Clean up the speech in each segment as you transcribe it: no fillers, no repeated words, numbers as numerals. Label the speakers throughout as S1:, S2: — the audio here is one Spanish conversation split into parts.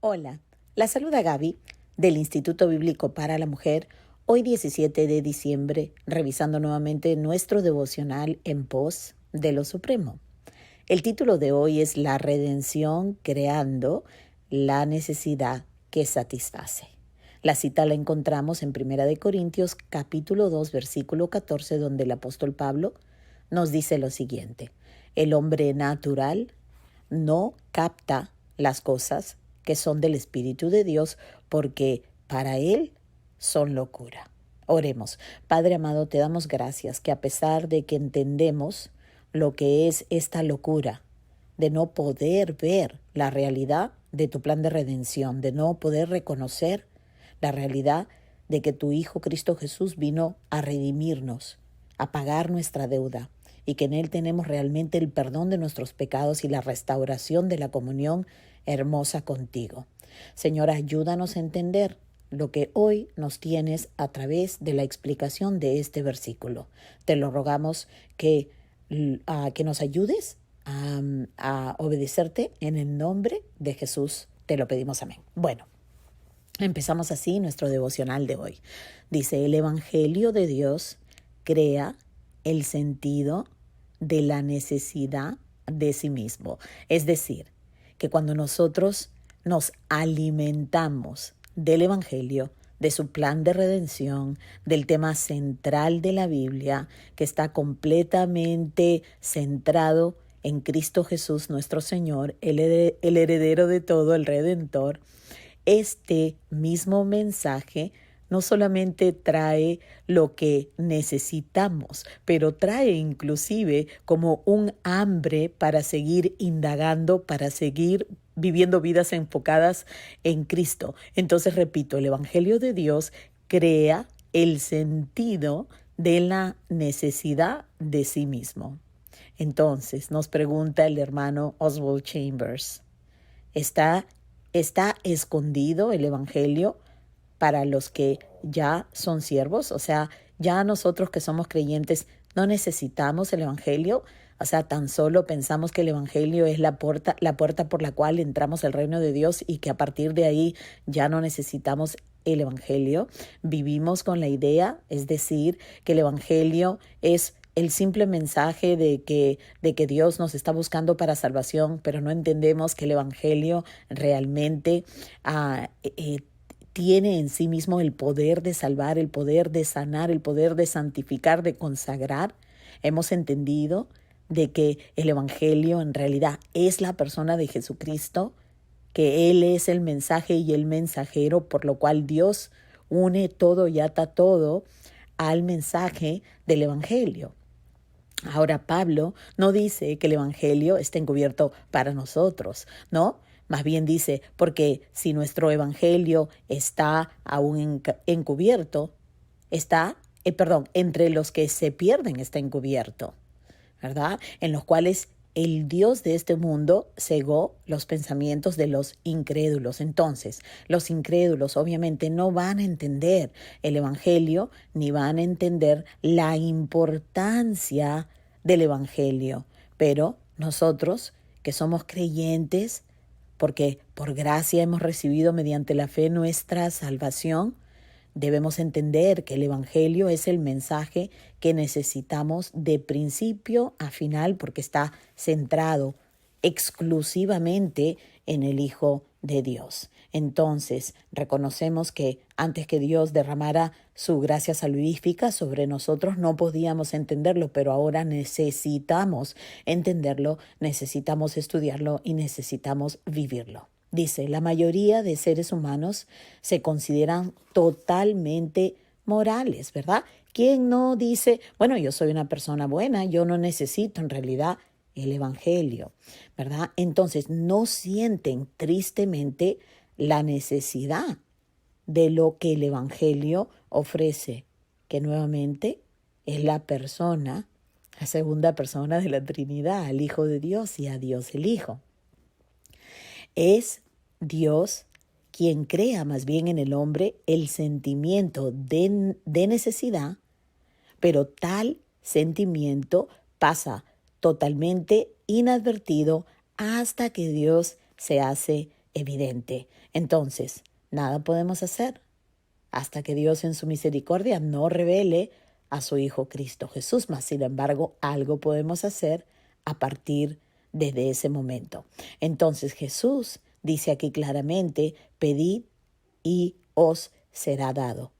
S1: Hola, la saluda Gaby del Instituto Bíblico para la Mujer, hoy 17 de diciembre, revisando nuevamente nuestro devocional en pos de lo Supremo. El título de hoy es La redención creando la necesidad que satisface. La cita la encontramos en 1 Corintios capítulo 2, versículo 14, donde el apóstol Pablo nos dice lo siguiente: el hombre natural no capta las cosas que son del Espíritu de Dios, porque para él son locura. Oremos. Padre amado, te damos gracias que a pesar de que entendemos lo que es esta locura, de no poder ver la realidad de tu plan de redención, de no poder reconocer la realidad de que tu Hijo Cristo Jesús vino a redimirnos, a pagar nuestra deuda, y que en Él tenemos realmente el perdón de nuestros pecados y la restauración de la comunión hermosa contigo. Señor, ayúdanos a entender lo que hoy nos tienes a través de la explicación de este versículo. Te lo rogamos que nos ayudes a obedecerte en el nombre de Jesús. Te lo pedimos, amén. Bueno, empezamos así nuestro devocional de hoy. Dice: el Evangelio de Dios crea el sentido de la necesidad de sí mismo. Es decir, que cuando nosotros nos alimentamos del Evangelio, de su plan de redención, del tema central de la Biblia, que está completamente centrado en Cristo Jesús, nuestro Señor, el heredero de todo, el Redentor, este mismo mensaje no solamente trae lo que necesitamos, pero trae inclusive como un hambre para seguir indagando, para seguir viviendo vidas enfocadas en Cristo. Entonces, repito, el Evangelio de Dios crea el sentido de la necesidad de sí mismo. Entonces, nos pregunta el hermano Oswald Chambers, ¿está escondido el Evangelio para los que ya son siervos? O sea, ya nosotros que somos creyentes no necesitamos el Evangelio. O sea, tan solo pensamos que el Evangelio es la puerta por la cual entramos al reino de Dios y que a partir de ahí ya no necesitamos el Evangelio. Vivimos con la idea, es decir, que el Evangelio es el simple mensaje de que Dios nos está buscando para salvación, pero no entendemos que el Evangelio realmente tiene en sí mismo el poder de salvar, el poder de sanar, el poder de santificar, de consagrar. Hemos entendido de que el Evangelio en realidad es la persona de Jesucristo, que Él es el mensaje y el mensajero, por lo cual Dios une todo y ata todo al mensaje del Evangelio. Ahora, Pablo no dice que el Evangelio esté encubierto para nosotros, ¿no? Más bien dice, porque si nuestro Evangelio está aún encubierto, entre los que se pierden está encubierto, ¿verdad? En los cuales el Dios de este mundo cegó los pensamientos de los incrédulos. Entonces, los incrédulos obviamente no van a entender el Evangelio ni van a entender la importancia del Evangelio. Pero nosotros, que somos creyentes, porque por gracia hemos recibido mediante la fe nuestra salvación, debemos entender que el Evangelio es el mensaje que necesitamos de principio a final, porque está centrado exclusivamente en el Hijo de Dios. Entonces, reconocemos que antes que Dios derramara su gracia salvífica sobre nosotros, no podíamos entenderlo, pero ahora necesitamos entenderlo, necesitamos estudiarlo y necesitamos vivirlo. Dice, la mayoría de seres humanos se consideran totalmente morales, ¿verdad? ¿Quién no dice, bueno, yo soy una persona buena, yo no necesito en realidad el Evangelio, ¿verdad? Entonces, no sienten tristemente la necesidad de lo que el Evangelio ofrece, que nuevamente es la segunda persona de la Trinidad, al Hijo de Dios y a Dios el Hijo. Es Dios quien crea más bien en el hombre el sentimiento de necesidad, pero tal sentimiento pasa totalmente inadvertido hasta que Dios se hace evidente. Entonces, nada podemos hacer hasta que Dios en su misericordia no revele a su Hijo Cristo Jesús. Mas, sin embargo, algo podemos hacer a partir de ese momento. Entonces Jesús dice aquí claramente, pedid y os será dado.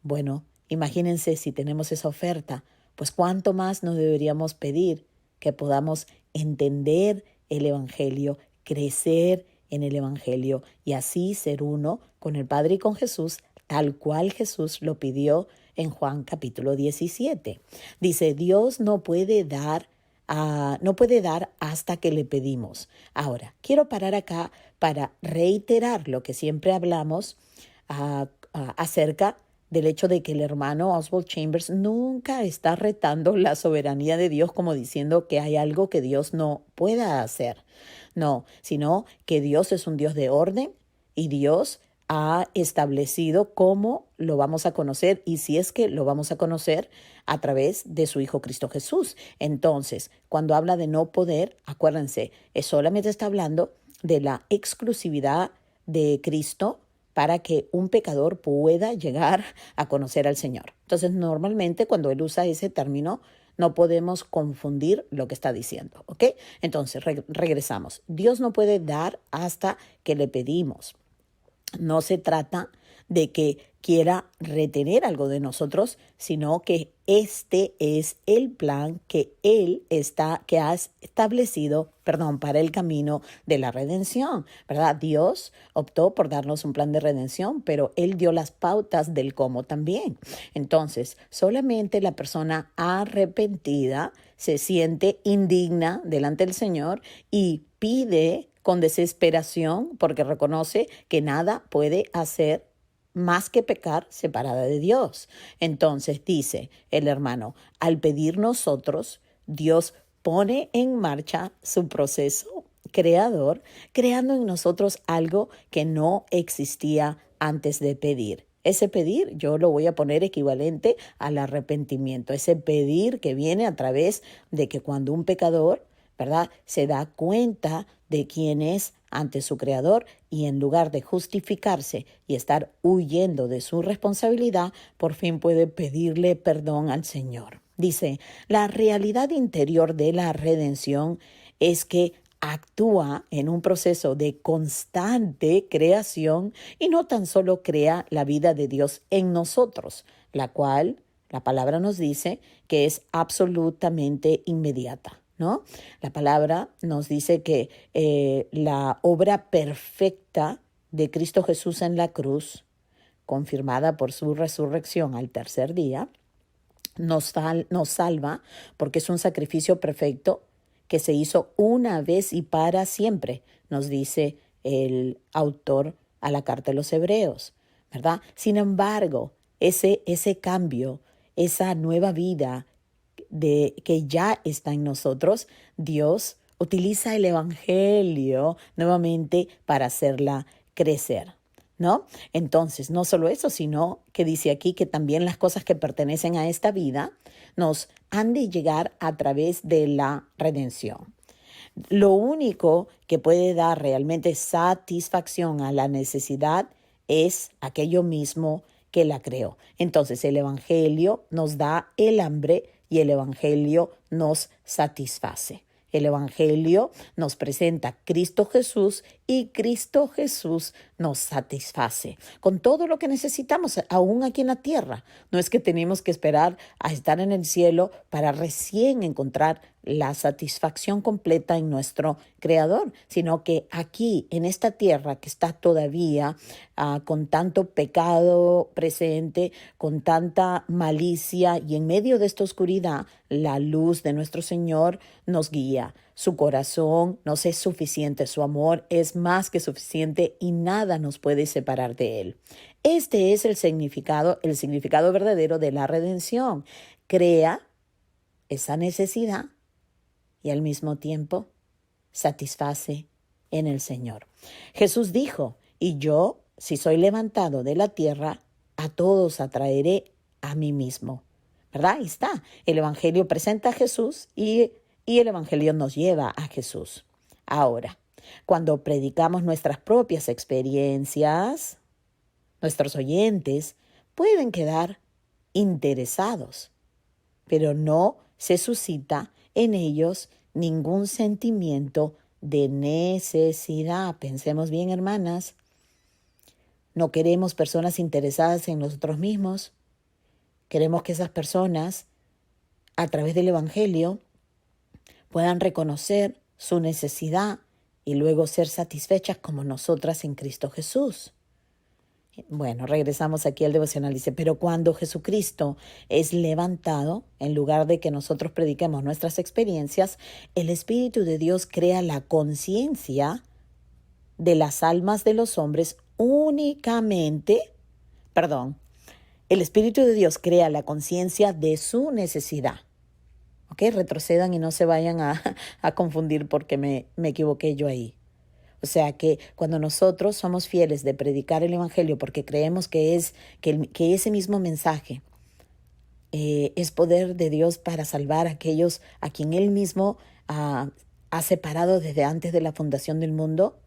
S1: Bueno, imagínense si tenemos esa oferta, pues cuánto más nos deberíamos pedir que podamos entender el Evangelio, crecer en el Evangelio y así ser uno con el Padre y con Jesús, tal cual Jesús lo pidió en Juan capítulo 17. Dice, Dios no puede dar hasta que le pedimos. Ahora, quiero parar acá para reiterar lo que siempre hablamos acerca del hecho de que el hermano Oswald Chambers nunca está retando la soberanía de Dios como diciendo que hay algo que Dios no pueda hacer. No, sino que Dios es un Dios de orden y Dios ha establecido cómo lo vamos a conocer y si es que lo vamos a conocer a través de su Hijo Cristo Jesús. Entonces, cuando habla de no poder, acuérdense, solamente está hablando de la exclusividad de Cristo para que un pecador pueda llegar a conocer al Señor. Entonces, normalmente cuando él usa ese término, no podemos confundir lo que está diciendo, ¿ok? Entonces, regresamos. Dios no puede dar hasta que le pedimos. No se trata de que quiera retener algo de nosotros, sino que este es el plan que que ha establecido, para el camino de la redención, ¿verdad? Dios optó por darnos un plan de redención, pero Él dio las pautas del cómo también. Entonces, solamente la persona arrepentida se siente indigna delante del Señor y pide con desesperación porque reconoce que nada puede hacer más que pecar separada de Dios. Entonces dice el hermano, al pedir nosotros, Dios pone en marcha su proceso creador, creando en nosotros algo que no existía antes de pedir. Ese pedir yo lo voy a poner equivalente al arrepentimiento, ese pedir que viene a través de que cuando un pecador, ¿verdad?, se da cuenta de quién es ante su Creador y en lugar de justificarse y estar huyendo de su responsabilidad, por fin puede pedirle perdón al Señor. Dice, la realidad interior de la redención es que actúa en un proceso de constante creación y no tan solo crea la vida de Dios en nosotros, la cual la palabra nos dice que es absolutamente inmediata, ¿no? La palabra nos dice que la obra perfecta de Cristo Jesús en la cruz, confirmada por su resurrección al tercer día, nos salva porque es un sacrificio perfecto que se hizo una vez y para siempre, nos dice el autor a la carta de los Hebreos, ¿verdad? Sin embargo, ese cambio, esa nueva vida que ya está en nosotros, Dios utiliza el Evangelio nuevamente para hacerla crecer, ¿no? Entonces, no solo eso, sino que dice aquí que también las cosas que pertenecen a esta vida nos han de llegar a través de la redención. Lo único que puede dar realmente satisfacción a la necesidad es aquello mismo que la creó. Entonces, el Evangelio nos da el hambre y el Evangelio nos satisface. El Evangelio nos presenta a Cristo Jesús y Cristo Jesús nos satisface con todo lo que necesitamos, aún aquí en la tierra. No es que tenemos que esperar a estar en el cielo para recién encontrar la satisfacción completa en nuestro Creador, sino que aquí, en esta tierra que está todavía con tanto pecado presente, con tanta malicia y en medio de esta oscuridad, la luz de nuestro Señor nos guía. Su corazón nos es suficiente, su amor es más que suficiente y nada nos puede separar de Él. Este es el significado verdadero de la redención. Crea esa necesidad y al mismo tiempo satisface en el Señor. Jesús dijo, y yo, si soy levantado de la tierra, a todos atraeré a mí mismo. ¿Verdad? Ahí está. El Evangelio presenta a Jesús y el Evangelio nos lleva a Jesús. Ahora, Cuando predicamos nuestras propias experiencias, nuestros oyentes pueden quedar interesados, pero no se suscita en ellos ningún sentimiento de necesidad. Pensemos bien, hermanas. No queremos personas interesadas en nosotros mismos. Queremos que esas personas, a través del Evangelio, puedan reconocer su necesidad y luego ser satisfechas como nosotras en Cristo Jesús. Bueno, regresamos aquí al devocional. Dice, pero cuando Jesucristo es levantado, en lugar de que nosotros prediquemos nuestras experiencias, el Espíritu de Dios crea la conciencia de las almas de los hombres el Espíritu de Dios crea la conciencia de su necesidad. ¿Ok? Retrocedan y no se vayan a confundir porque me equivoqué yo ahí. O sea que cuando nosotros somos fieles de predicar el Evangelio porque creemos que ese mismo mensaje es poder de Dios para salvar a aquellos a quien Él mismo ha separado desde antes de la fundación del mundo,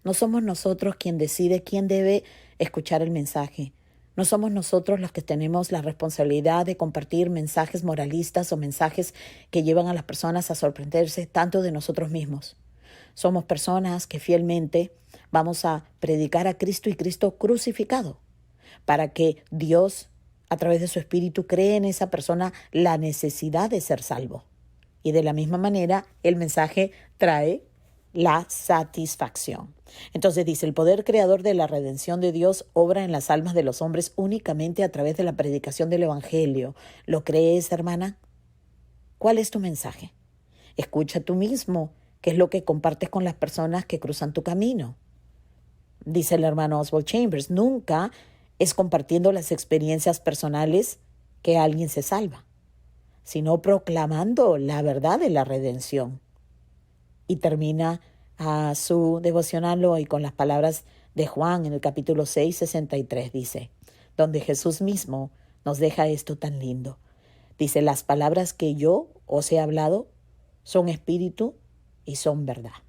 S1: no somos nosotros quien decide quién debe escuchar el mensaje. No somos nosotros los que tenemos la responsabilidad de compartir mensajes moralistas o mensajes que llevan a las personas a sorprenderse tanto de nosotros mismos. Somos personas que fielmente vamos a predicar a Cristo y Cristo crucificado para que Dios, a través de su Espíritu, cree en esa persona la necesidad de ser salvo. Y de la misma manera, el mensaje trae la satisfacción. Entonces dice, el poder creador de la redención de Dios obra en las almas de los hombres únicamente a través de la predicación del Evangelio. ¿Lo crees, hermana? ¿Cuál es tu mensaje? Escucha tú mismo qué es lo que compartes con las personas que cruzan tu camino. Dice el hermano Oswald Chambers, nunca es compartiendo las experiencias personales que alguien se salva, sino proclamando la verdad de la redención. Y termina su devocional hoy con las palabras de Juan en el capítulo 6, 63, dice, donde Jesús mismo nos deja esto tan lindo. Dice, las palabras que yo os he hablado son espíritu y son verdad,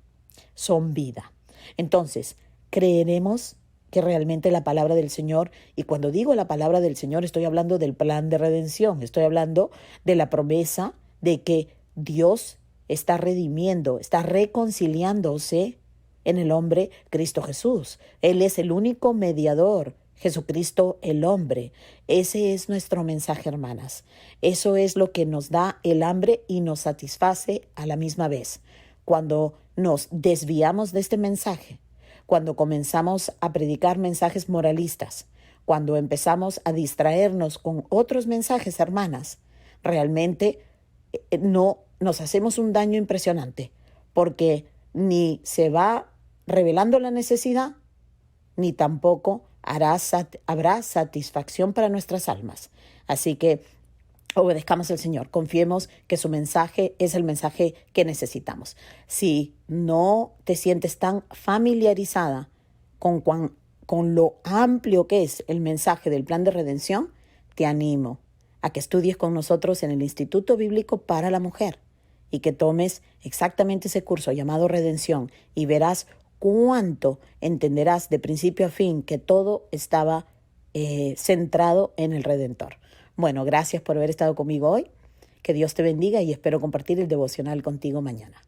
S1: son vida. Entonces, creeremos que realmente la palabra del Señor, y cuando digo la palabra del Señor estoy hablando del plan de redención, estoy hablando de la promesa de que Dios está redimiendo, está reconciliándose en el hombre Cristo Jesús. Él es el único mediador, Jesucristo el hombre. Ese es nuestro mensaje, hermanas. Eso es lo que nos da el hambre y nos satisface a la misma vez. Cuando nos desviamos de este mensaje, cuando comenzamos a predicar mensajes moralistas, cuando empezamos a distraernos con otros mensajes, hermanas, realmente no nos hacemos un daño impresionante, porque ni se va revelando la necesidad, ni tampoco habrá satisfacción para nuestras almas. Así que obedezcamos al Señor, confiemos que su mensaje es el mensaje que necesitamos. Si no te sientes tan familiarizada con lo amplio que es el mensaje del plan de redención, te animo a que estudies con nosotros en el Instituto Bíblico para la Mujer y que tomes exactamente ese curso llamado Redención y verás cuánto entenderás de principio a fin que todo estaba centrado en el Redentor. Bueno, gracias por haber estado conmigo hoy. Que Dios te bendiga y espero compartir el devocional contigo mañana.